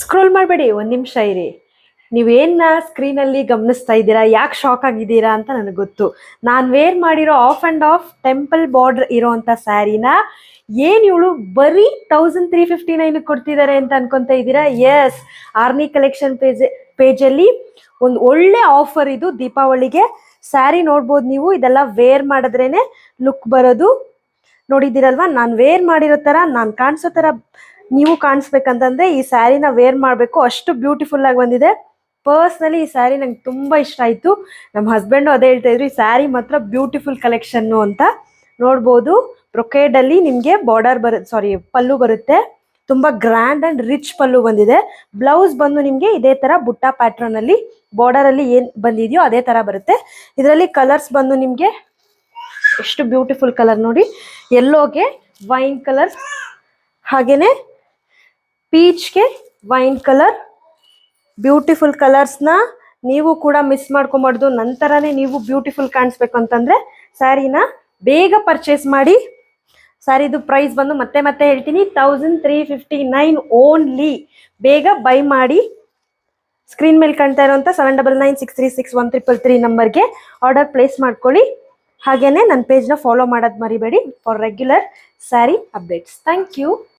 Scroll ಮಾಡಬೇಡಿ, ಒಂದು ನಿಮಿಷ ಇರಿ. ನೀವೇನ ಸ್ಕ್ರೀನಲ್ಲಿ ಗಮನಿಸ್ತಾ ಇದ್ದೀರಾ, ಯಾಕೆ ಶಾಕ್ ಆಗಿದ್ದೀರಾ ಅಂತ ನನಗೆ ಗೊತ್ತು. ನಾನು ವೇರ್ ಮಾಡಿರೋ of and of temple border ಇರೋವಂಥ ಸ್ಯಾರಿನ ಏನು ಇವಳು ಬರೀ 1359 ಕೊಡ್ತಿದ್ದಾರೆ ಅಂತ ಅನ್ಕೊತಾ ಇದ್ದೀರಾ? ಎಸ್, ಆರ್ನಿ ಕಲೆಕ್ಷನ್ ಪೇಜಲ್ಲಿ ಒಂದು ಒಳ್ಳೆ ಆಫರ್ ಇದು ದೀಪಾವಳಿಗೆ. ಸ್ಯಾರಿ ನೋಡ್ಬೋದು ನೀವು, ಇದೆಲ್ಲ ವೇರ್ ಮಾಡಿದ್ರೇನೆ ಲುಕ್ ಬರೋದು. ನೋಡಿದ್ದೀರಲ್ವಾ, ನಾನು ವೇರ್ ಮಾಡಿರೋ ಥರ, ನಾನು ಕಾಣಿಸೋ ಥರ ನೀವು ಕಾಣಿಸ್ಬೇಕಂತಂದ್ರೆ ಈ ಸ್ಯಾರಿನ ವೇರ್ ಮಾಡಬೇಕು. ಅಷ್ಟು ಬ್ಯೂಟಿಫುಲ್ ಆಗಿ ಬಂದಿದೆ. ಪರ್ಸ್ನಲಿ ಈ ಸ್ಯಾರಿ ನಂಗೆ ತುಂಬ ಇಷ್ಟ ಆಯಿತು. ನಮ್ಮ ಹಸ್ಬೆಂಡು ಅದೇ ಹೇಳ್ತಾ ಇದ್ರು, ಈ ಸ್ಯಾರಿ ಮಾತ್ರ ಬ್ಯೂಟಿಫುಲ್ ಕಲೆಕ್ಷನ್ನು ಅಂತ. ನೋಡ್ಬೋದು, ಬ್ರೊಕೇಡಲ್ಲಿ ನಿಮಗೆ ಬಾರ್ಡರ್ ಪಲ್ಲು ಬರುತ್ತೆ. ತುಂಬ ಗ್ರ್ಯಾಂಡ್ ಆ್ಯಂಡ್ ರಿಚ್ ಪಲ್ಲು ಬಂದಿದೆ. ಬ್ಲೌಸ್ ಬಂದು ನಿಮಗೆ ಇದೇ ಥರ ಬುಟ್ಟ ಪ್ಯಾಟ್ರನಲ್ಲಿ ಬಾರ್ಡರಲ್ಲಿ ಏನು ಬಂದಿದೆಯೋ ಅದೇ ಥರ ಬರುತ್ತೆ. ಇದರಲ್ಲಿ ಕಲರ್ಸ್ ಬಂದು ನಿಮಗೆ ಎಷ್ಟು ಬ್ಯೂಟಿಫುಲ್ ಕಲರ್ ನೋಡಿ. ಯೆಲ್ಲೋಗೆ ವೈನ್ ಕಲರ್, ಹಾಗೇನೆ ಪೀಚ್ಗೆ ವೈನ್ ಕಲರ್. ಬ್ಯೂಟಿಫುಲ್ ಕಲರ್ಸ್ನ ನೀವು ಕೂಡ ಮಿಸ್ ಮಾಡ್ಕೊಂಬಾರ್ದು. ನಂತರನೇ ನೀವು ಬ್ಯೂಟಿಫುಲ್ ಕಾಣಿಸ್ಬೇಕು ಅಂತಂದರೆ ಸ್ಯಾರಿನ ಬೇಗ ಪರ್ಚೇಸ್ ಮಾಡಿ. ಸ್ಯಾರಿದು ಪ್ರೈಸ್ ಬಂದು ಮತ್ತೆ ಹೇಳ್ತೀನಿ, 1359 ಓನ್ಲಿ. ಬೇಗ ಬೈ ಮಾಡಿ. ಸ್ಕ್ರೀನ್ ಮೇಲೆ ಕಾಣ್ತಾ ಇರೋಂಥ 7996361333 ನಂಬರ್ಗೆ ಆರ್ಡರ್ ಪ್ಲೇಸ್ ಮಾಡ್ಕೊಳ್ಳಿ. ಹಾಗೇನೆ ನನ್ನ ಪೇಜ್ನ ಫಾಲೋ ಮಾಡೋದು ಮರಿಬೇಡಿ for regular sari updates. Thank you.